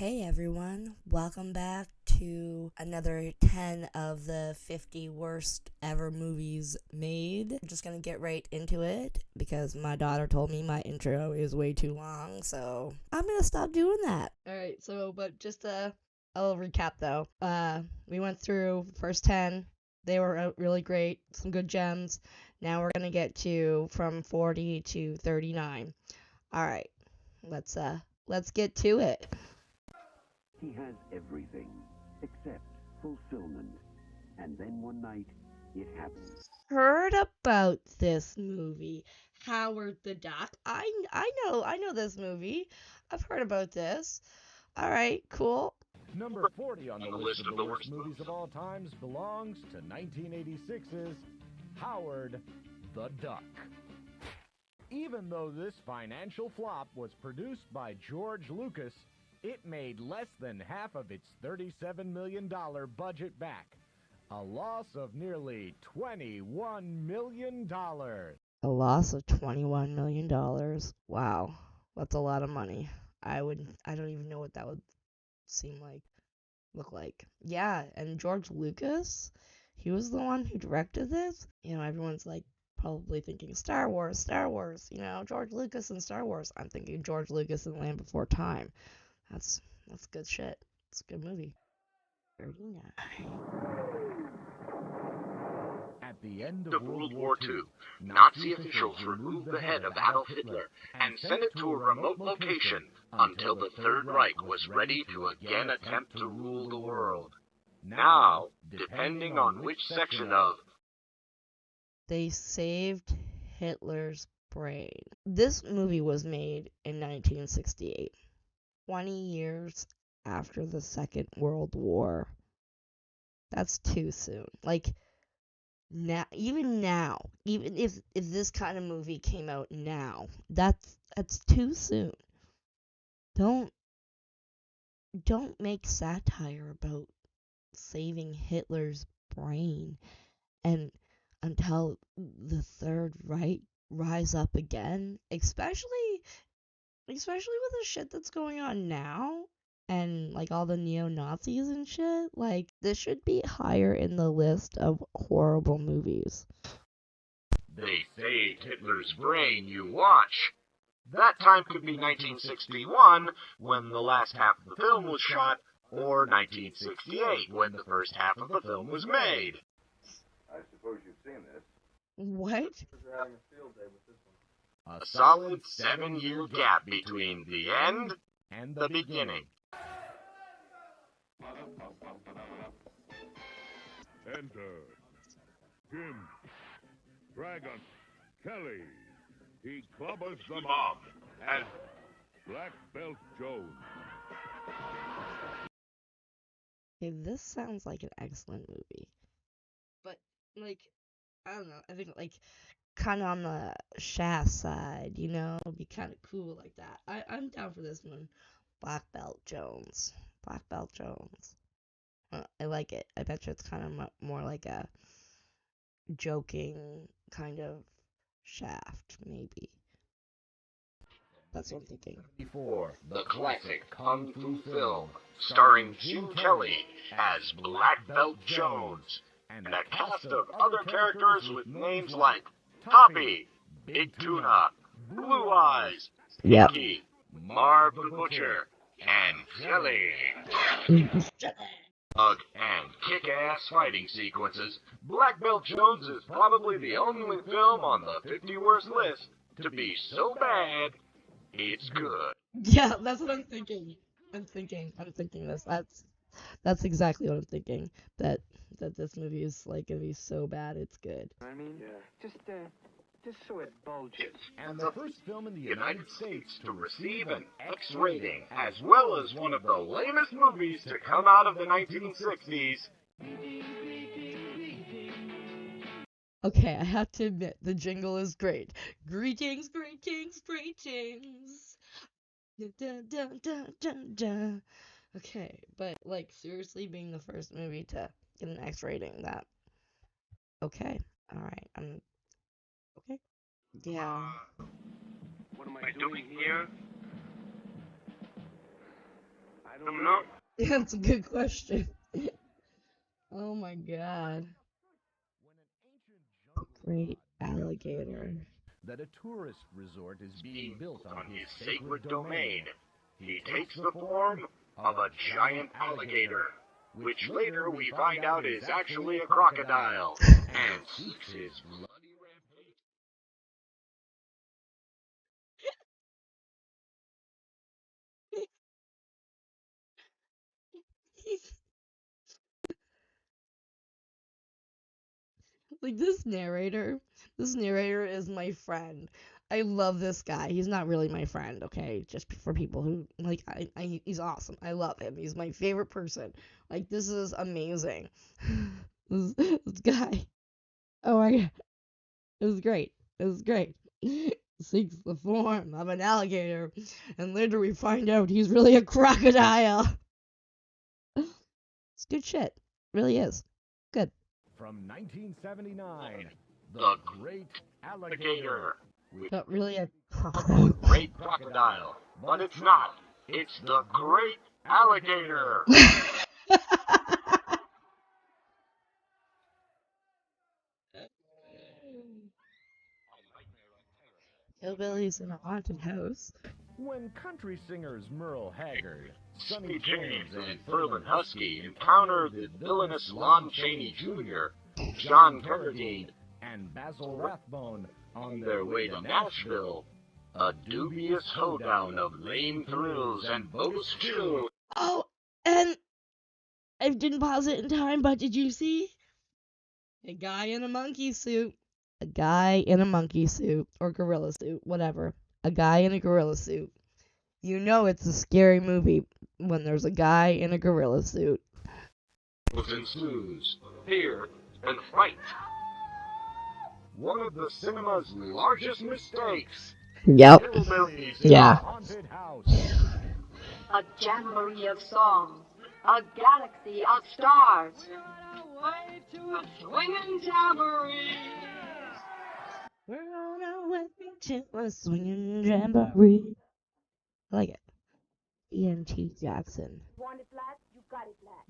Hey everyone, welcome back to another 10 of the 50 worst ever movies made. I'm just gonna get right into it because my daughter told me my intro is way too long, so I'm gonna stop doing that. Alright, but just a little recap though. We went through the first 10, they were really great, some good gems. Now we're gonna get to from 40 to 39. Alright, let's get to it. He has everything except fulfillment. And then one night, it happens. Heard about this movie, Howard the Duck. I know this movie. I've heard about this. All right, cool. Number 40 on the list of the worst movies of all times belongs to 1986's Howard the Duck. Even though this financial flop was produced by George Lucas, it made less than half of its $37 million budget back. A loss of nearly $21 million. A loss of $21 million. Wow, that's a lot of money. I don't even know what that would look like. Yeah, and George Lucas, he was the one who directed this. Everyone's like probably thinking Star Wars, George Lucas and Star Wars. I'm thinking George Lucas and Land Before Time. That's good shit. It's a good movie. 39. At the end Of World War II, Nazi officials removed the head of Adolf Hitler and sent it to a remote location until the Third Reich was ready to again attempt to rule the world. Now, depending on which section of They saved Hitler's brain. This movie was made in 1968, 20 years after the Second World War. That's too soon. Now, even if this kind of movie came out now, that's too soon. Don't make satire about saving Hitler's brain and until the Third Reich rise up again, especially with the shit that's going on now and all the neo-Nazis and shit. This should be higher in the list of horrible movies. they saved Hitler's brain, you watch. That time could be 1961, when the last half of the film was shot, or 1968, when the first half of the film was made. I suppose you've seen this. What? You're having a field day with this one. A solid 7-year gap between the end and the beginning. Enter Jim Dragon Kelly. He clubbers the mob And Black Belt Jones. Okay, this sounds like an excellent movie. But, I don't know. I think, kind of on the Shaft side, it'd be kind of cool like that. I'm down for this one. Black Belt Jones. Black Belt Jones. I like it. I bet you it's kind of more like a joking kind of Shaft, maybe. That's what I'm thinking. before the classic kung fu film starring Jim Kelly as Black Belt Jones and a cast of other characters with names like Toppy, Big Tuna, Blue Eyes, Yep. Pinky, Marv the Butcher, and Jelly. And kick-ass fighting sequences, Black Belt Jones is probably the only film on the 50 worst list to be so bad, it's good. Yeah, that's what I'm thinking. I'm thinking this. That's exactly what I'm thinking. That this movie is gonna be so bad it's good. I mean, just so it bulges. And the first film in the United States to receive an X rating, as well as one of the lamest movies to come out of the 1960s. Okay, I have to admit, the jingle is great. Greetings, greetings, greetings. Dun, dun, dun, dun, dun, dun. Okay, but seriously, being the first movie to get an X rating, that okay, all right, I'm okay. Yeah, What am I doing here? I them know. That's a good question. Oh my god. Great alligator. That a tourist resort is being built on his sacred domain, he takes the form of a giant alligator, which later we find out is actually a crocodile, and seeks his bloody rampage. Like this narrator is my friend. I love this guy. He's not really my friend, okay? Just for people who like, he's awesome. I love him. He's my favorite person. Like, this is amazing. This guy. Oh my god, it was great. It was great. Seeks the form of an alligator, and later we find out he's really a crocodile. It's good shit. Really is. Good. From 1979, The Great alligator, But really a the great crocodile, but it's not. It's the great alligator. Hillbillies in a haunted house. When country singers Merle Haggard, Sonny James and Ferlin Husky encounter the villainous Lon Chaney Jr., John Carradine, and Basil Rathbone on their way to Nashville, a dubious hoedown of lame thrills and bogus chills. Oh, and I didn't pause it in time, but did you see? A guy in a monkey suit. A guy in a monkey suit, or gorilla suit, whatever. A guy in a gorilla suit. You know it's a scary movie when there's a guy in a gorilla suit. Ensues fear and fright. One of the cinema's largest mistakes. Yep. Hillbillies Yeah. Haunted House. A jamboree of songs, a galaxy of stars. Way to a swinging jamboree. We're on our way to a swinging jamboree. I like it. E.N.T. Jackson. Want it flat? You got it flat.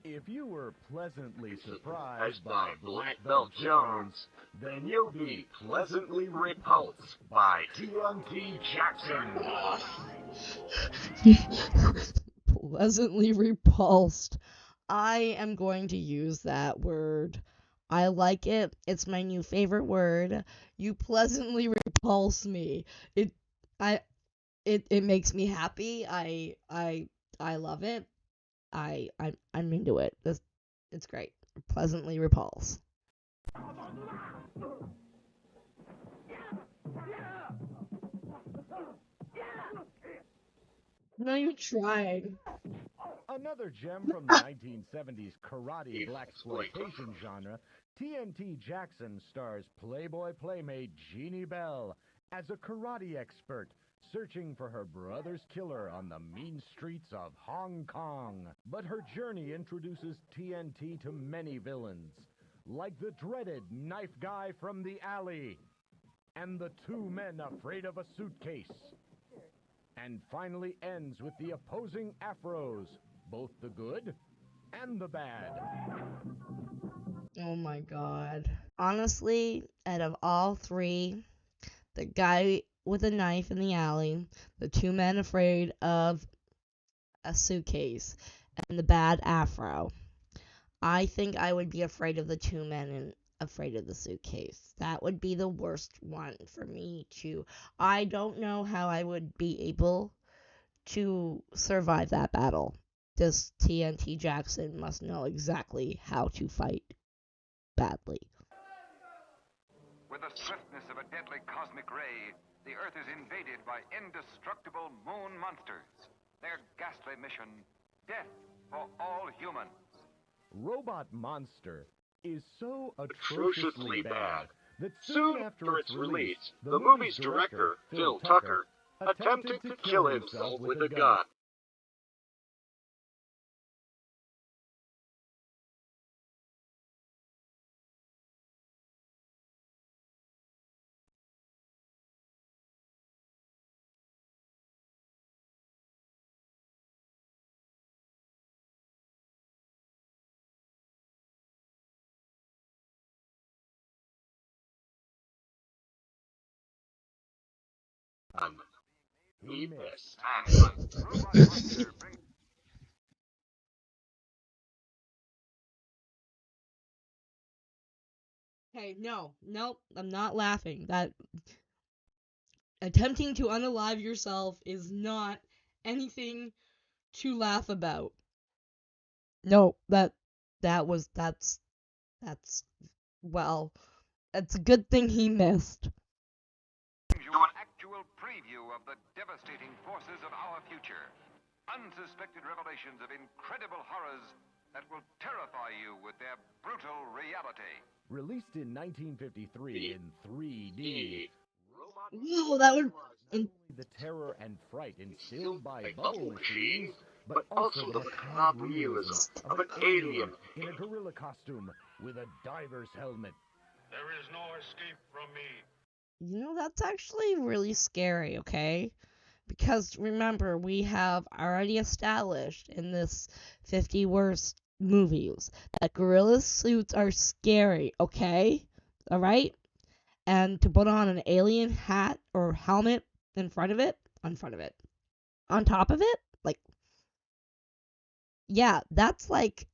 If you were pleasantly surprised Surprised by Black Belt Jones, then you'll be pleasantly repulsed by TNT Jackson. Pleasantly repulsed. I am going to use that word. I like it. It's my new favorite word. You pleasantly repulse me. It makes me happy. I love it. I'm into it. It's great. Pleasantly repulse. I'm not even trying. Another gem from the 1970s karate blaxploitation genre, TNT Jackson stars Playboy playmate Jeannie Bell as a karate expert searching for her brother's killer on the mean streets of Hong Kong. But her journey introduces TNT to many villains, like the dreaded knife guy from the alley, and the two men afraid of a suitcase. And finally ends with the opposing afros, both the good and the bad. Oh my god. Honestly, out of all three, the guy with a knife in the alley, the two men afraid of a suitcase, and the bad afro, I think I would be afraid of the two men and afraid of the suitcase. That would be the worst one for me to. I don't know how I would be able to survive that battle. This TNT Jackson must know exactly how to fight badly. With the swiftness of a deadly cosmic ray, the Earth is invaded by indestructible moon monsters. Their ghastly mission, death for all humans. Robot Monster is so Atrociously bad. that Soon after its release, the movie's director, Phil Tucker, attempted to kill himself with a gun. And he missed. Robot Monster brings Hey, nope, I'm not laughing. That attempting to unalive yourself is not anything to laugh about. No, that's well, that's a good thing he missed. you an actual preview of the devastating forces of our future. Unsuspected revelations of incredible horrors that will terrify you with their brutal reality. Released in 1953 in 3D, No, that would. the terror and fright instilled by bubble machines, but also the macabre realism of an alien in a gorilla costume with a diver's helmet. There is no escape from me. You know, that's actually really scary, okay? Because remember, we have already established in this 50 worst movies that gorilla suits are scary, okay? Alright? And to put on an alien hat or helmet on top of it, like, yeah, that's like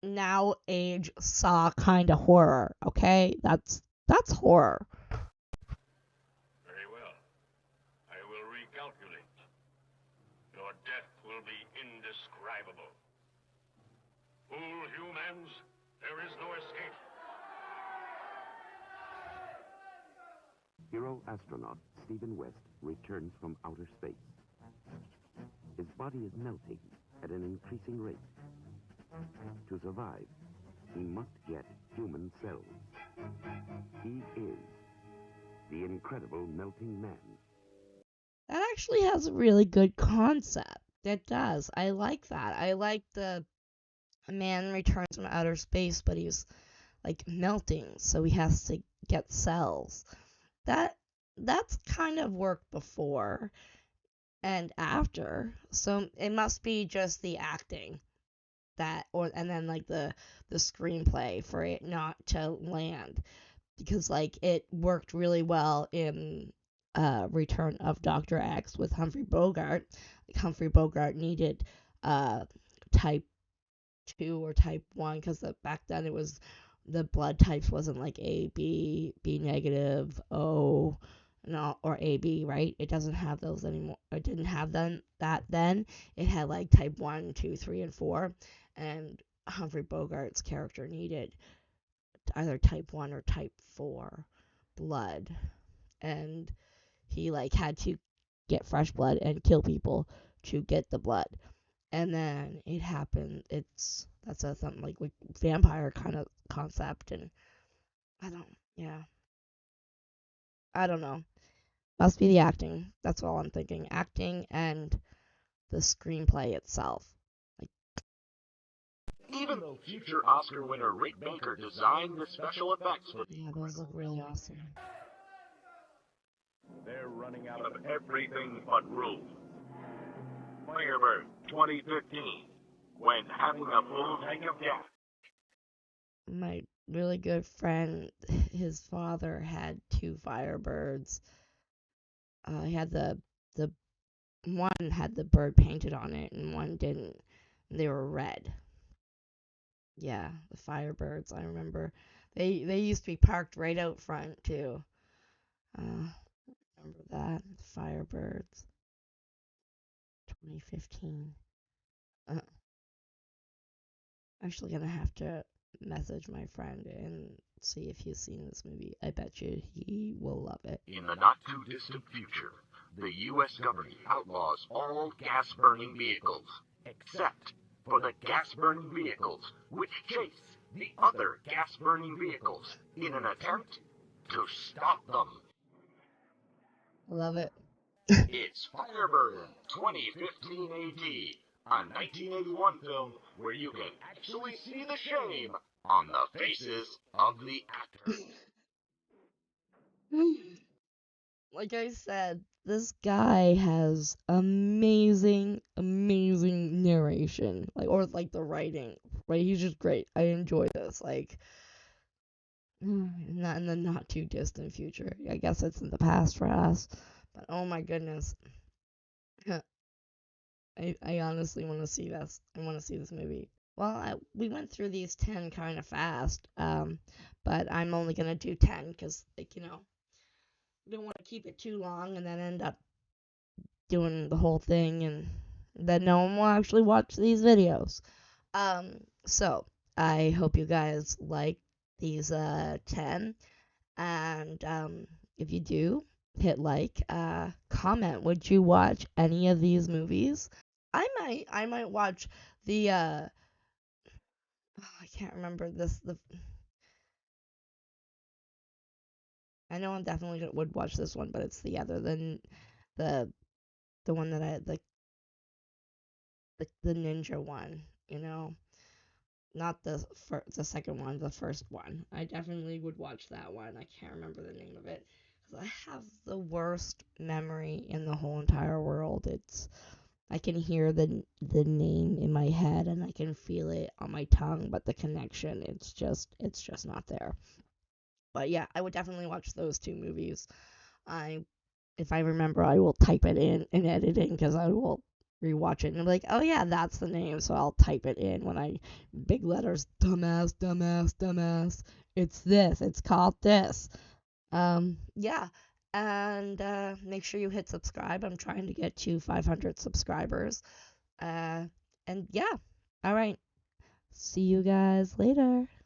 now age Saw kind of horror, okay? That's horror. Very well. I will recalculate. Your death will be indescribable. Fool humans, there is no escape. Hero astronaut Stephen West returns from outer space. His body is melting at an increasing rate. To survive, he must get human cells. He is the Incredible Melting Man. That actually has a really good concept. It does. I like that. I like the man returns from outer space, but he's like melting, so he has to get cells. That's kind of worked before and after. So it must be just the acting and then like the screenplay for it not to land, because like it worked really well in Return of Dr. X with Humphrey Bogart. Like Humphrey Bogart needed type 2 or type 1 because back then it was the blood types wasn't like A, B, B negative, O, no, or AB, right? It doesn't have those anymore. It didn't have that then. It had like type 1, 2, 3, and 4. And Humphrey Bogart's character needed either type 1 or type 4 blood. And he like had to get fresh blood and kill people to get the blood. And then it happened. That's something like vampire kind of concept, and I don't know. Must be the acting. That's all I'm thinking. Acting and the screenplay itself. Even though future Oscar winner Rick Baker designed the special effects for Yeah, those look really awesome. They're running out of everything but room. Firebird 2015, when having a full tank of gas. My really good friend, his father had 2 Firebirds. He had the one had the bird painted on it, and one didn't. They were red. Yeah, the Firebirds. I remember they used to be parked right out front too. Remember that Firebirds. 2015. Actually gonna have to message my friend and see if he's seen this movie. I bet you he will love it. In the not-too-distant future, the U.S. government outlaws all gas-burning vehicles, except for the gas-burning vehicles which chase the other gas-burning vehicles in an attempt to stop them. Love it. It's Firebird 2015 AD, a 1981 film where you can actually see the shame on the faces of the actors. Like I said, this guy has amazing narration. Or the writing. Right? He's just great. I enjoy this. Not in the not too distant future. I guess it's in the past for us. But oh my goodness. I honestly want to see this. I want to see this movie. Well, we went through these 10 kind of fast, but I'm only going to do 10 because, like, don't want to keep it too long and then end up doing the whole thing and then no one will actually watch these videos. So I hope you guys like these 10, and if you do, hit like, comment, would you watch any of these movies? I might watch the I can't remember I know I definitely would watch this one, but it's the other than the one that the ninja one, not the second one, the first one. I definitely would watch that one. I can't remember the name of it because I have the worst memory in the whole entire world. I can hear the name in my head and I can feel it on my tongue, but the connection, it's just not there. But yeah, I would definitely watch those two movies. If I remember, I will type it in editing because I will rewatch it and be like, oh yeah, that's the name. So I'll type it in big letters, dumbass, dumbass, dumbass. It's this. It's called this. Yeah. And make sure you hit subscribe. I'm trying to get to 500 subscribers. And yeah. All right. See you guys later.